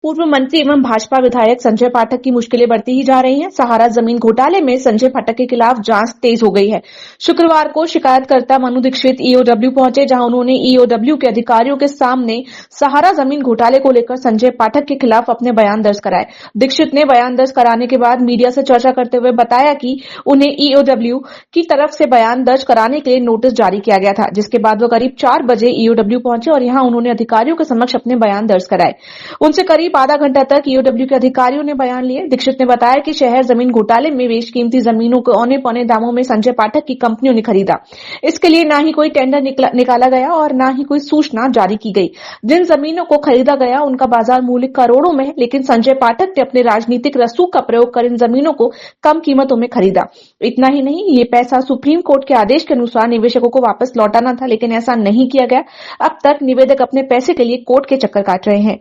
पूर्व मंत्री एवं भाजपा विधायक संजय पाठक की मुश्किलें बढ़ती ही जा रही हैं। सहारा जमीन घोटाले में संजय पाठक के खिलाफ जांच तेज हो गई है। शुक्रवार को शिकायतकर्ता मनु दीक्षित ईओडब्ल्यू पहुंचे, जहां उन्होंने ईओडब्ल्यू के अधिकारियों के सामने सहारा जमीन घोटाले को लेकर संजय पाठक के खिलाफ अपने बयान दर्ज कराए। दीक्षित ने बयान दर्ज कराने के बाद मीडिया से चर्चा करते हुए बताया कि उन्हें ईओडब्ल्यू की तरफ से बयान दर्ज कराने के लिए नोटिस जारी किया गया था, जिसके बाद वो करीब 4 बजे ईओडब्ल्यू पहुंचे और यहां उन्होंने अधिकारियों के समक्ष अपने बयान दर्ज कराए। उनसे करीब आधा घंटा तक ईओडब्ल्यू के अधिकारियों ने बयान लिए। दीक्षित ने बताया कि शहर जमीन घोटाले में बेशकीमती जमीनों को औने पौने दामों में संजय पाठक की कंपनियों ने खरीदा। इसके लिए न ही कोई टेंडर निकाला गया और न ही कोई सूचना जारी की गई। जिन जमीनों को खरीदा गया उनका बाजार मूल्य करोड़ों में है, लेकिन संजय पाठक ने अपने राजनीतिक रसूख का प्रयोग कर इन जमीनों को कम कीमतों में खरीदा। इतना ही नहीं, ये पैसा सुप्रीम कोर्ट के आदेश के अनुसार निवेशकों को वापस लौटाना था, लेकिन ऐसा नहीं किया गया। अब तक निवेदक अपने पैसे के लिए कोर्ट के चक्कर काट रहे हैं।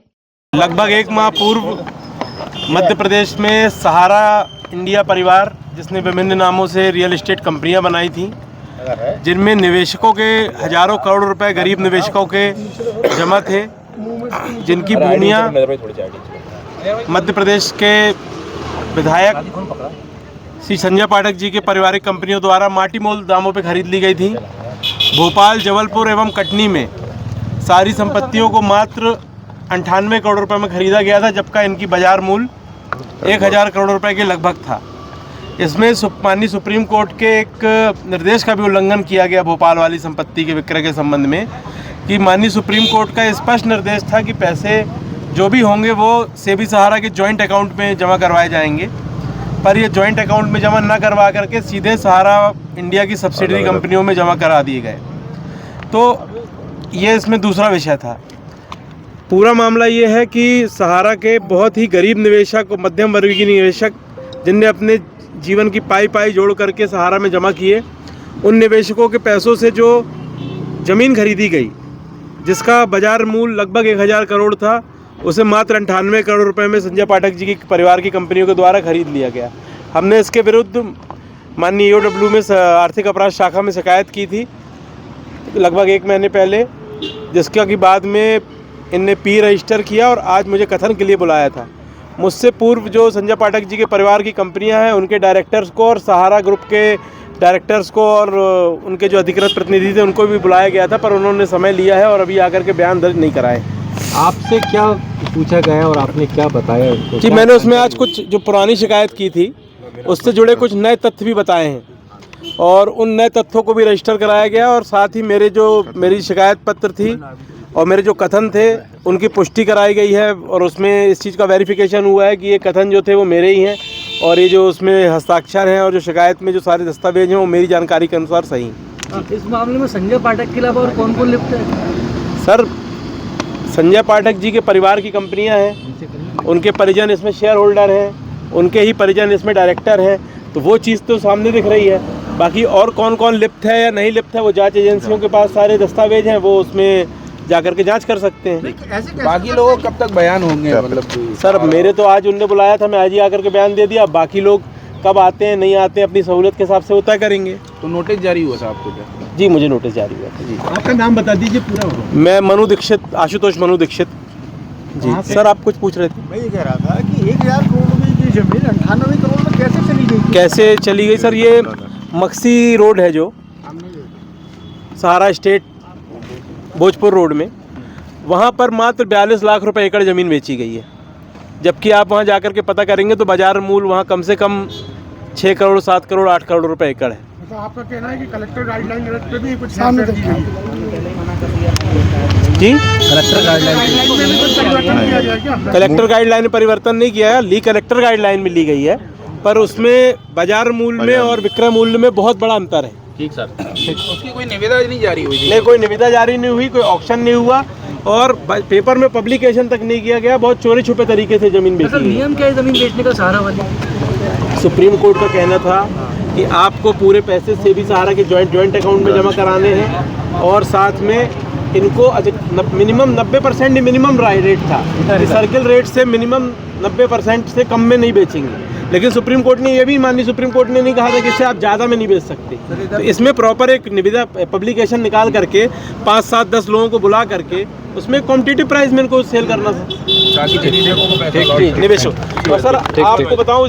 लगभग 1 माह पूर्व मध्य प्रदेश में सहारा इंडिया परिवार, जिसने विभिन्न नामों से रियल एस्टेट कंपनियां बनाई थी, जिनमें निवेशकों के हजारों करोड़ रुपए गरीब निवेशकों के जमा थे, जिनकी भूमियां मध्य प्रदेश के विधायक श्री संजय पाठक जी के पारिवारिक कंपनियों द्वारा माटी मोल दामों पर खरीद ली गई थी। भोपाल, जबलपुर एवं कटनी में सारी संपत्तियों को मात्र 98 करोड़ रुपए में खरीदा गया था, जबकि इनकी बाजार मूल्य 1000 करोड़ रुपए के लगभग था। इसमें माननीय सुप्रीम कोर्ट के एक निर्देश का भी उल्लंघन किया गया भोपाल वाली संपत्ति के विक्रय के संबंध में, कि माननीय सुप्रीम कोर्ट का स्पष्ट निर्देश था कि पैसे जो भी होंगे वो सेबी सहारा के जॉइंट अकाउंट में जमा करवाए जाएंगे, पर ये जॉइंट अकाउंट में जमा न करवा करके सीधे सहारा इंडिया की सब्सिडरी कंपनियों में जमा करा दिए गए। तो ये इसमें दूसरा विषय था। पूरा मामला ये है कि सहारा के बहुत ही गरीब निवेशक और मध्यम वर्गीय निवेशक, जिनने अपने जीवन की पाई जोड़ करके सहारा में जमा किए, उन निवेशकों के पैसों से जो ज़मीन खरीदी गई, जिसका बाजार मूल्य लगभग 1000 करोड़ था, उसे मात्र 98 करोड़ रुपए में संजय पाठक जी की परिवार की कंपनियों के द्वारा खरीद लिया गया। हमने इसके विरुद्ध माननीय ईओडब्ल्यू में आर्थिक अपराध शाखा में शिकायत की थी लगभग 1 महीने पहले, जिसका कि बाद में इनने पी रजिस्टर किया और आज मुझे कथन के लिए बुलाया था। मुझसे पूर्व जो संजय पाठक जी के परिवार की कंपनियां हैं, उनके डायरेक्टर्स को और सहारा ग्रुप के डायरेक्टर्स को और उनके जो अधिकृत प्रतिनिधि थे उनको भी बुलाया गया था, पर उन्होंने समय लिया है और अभी आकर के बयान दर्ज नहीं कराए। आपसे क्या पूछा गया और आपने क्या बताया उनको? जी, मैंने उसमें आज कुछ जो पुरानी शिकायत की थी उससे जुड़े कुछ नए तथ्य भी बताए हैं और उन नए तथ्यों को भी रजिस्टर कराया गया, और साथ ही मेरी शिकायत पत्र थी और मेरे जो कथन थे उनकी पुष्टि कराई गई है, और उसमें इस चीज़ का वेरिफिकेशन हुआ है कि ये कथन जो थे वो मेरे ही हैं और ये जो उसमें हस्ताक्षर हैं और जो शिकायत में जो सारे दस्तावेज हैं वो मेरी जानकारी के अनुसार सही हैं। इस मामले में संजय पाठक के अलावा और कौन कौन लिप्त है? सर, संजय पाठक जी के परिवार की कंपनियां हैं, उनके परिजन इसमें शेयर होल्डर हैं, उनके ही परिजन इसमें डायरेक्टर हैं, तो वो चीज़ तो सामने दिख रही है। बाकी और कौन कौन लिप्त है या नहीं लिप्त है, वो जांच एजेंसियों के पास सारे दस्तावेज हैं, वो उसमें जाकर के जांच कर सकते हैं। बाकी लोगों कब तक बयान होंगे? मतलब सर, मेरे तो आज उनने बुलाया था, मैं आज ही आकर के बयान दे दिया। बाकी लोग कब आते हैं नहीं आते हैं अपनी सहूलियत के हिसाब से वो तय करेंगे। तो नोटिस जारी हुआ था आपको क्या? जी, मुझे नोटिस जारी हुआ था। जी, आपका नाम बता दीजिए पूरा। मैं मनु दीक्षित, आशुतोष मनु दीक्षित। जी सर, आप कुछ पूछ रहे थे? मैं ये कह रहा था कि 1000 करोड़ रुपए की जमीन 98 करोड़ में कैसे चली गई? कैसे चली गई सर? ये मक्सी रोड है जो सहारा स्टेट भोजपुर रोड में, वहाँ पर मात्र 42 लाख रुपए एकड़ ज़मीन बेची गई है, जबकि आप वहाँ जाकर के पता करेंगे तो बाजार मूल्य वहाँ कम से कम 6 करोड़ 7 करोड़ 8 करोड़ रुपए एकड़ है। तो आपका कहना है कि कलेक्टर गाइडलाइन पे भी कुछ सामने दी गई? जी, कलेक्टर गाइडलाइन कलेक्टर गाइडलाइन में में परिवर्तन किया गया क्या? परिवर्तन नहीं किया है, कलेक्टर गाइडलाइन में ली गई है, पर उसमें बाजार मूल्य में और विक्रय मूल्य में बहुत बड़ा अंतर है। ठीक सर, उसकी कोई निविदा नहीं जारी हुई? नहीं, कोई निविदा जारी नहीं हुई, कोई ऑक्शन नहीं हुआ और पेपर में पब्लिकेशन तक नहीं किया गया। बहुत चोरी छुपे तरीके से जमीन बेची गई। नियम क्या है जमीन बेचने का सहारा वाली? सुप्रीम कोर्ट का कहना था कि आपको पूरे पैसे सेबी सहारा के जॉइंट अकाउंट में जमा कराने हैं और साथ में इनको मिनिमम 90% मिनिमम रेट था, सर्किल रेट से मिनिमम 90% से कम में नहीं बेचेंगे। लेकिन सुप्रीम कोर्ट ने ये भी माननीय सुप्रीम कोर्ट ने नहीं कहा था कि इससे आप ज़्यादा में नहीं बेच सकते। तो इसमें प्रॉपर एक निविदा पब्लिकेशन निकाल करके 5, 7, 10 लोगों को बुला करके उसमें कॉम्पिटिटिव प्राइस में इनको सेल करना था। ताकि निवेशकों को पैसा लौट सके। निवेशक और सर आपको बताऊं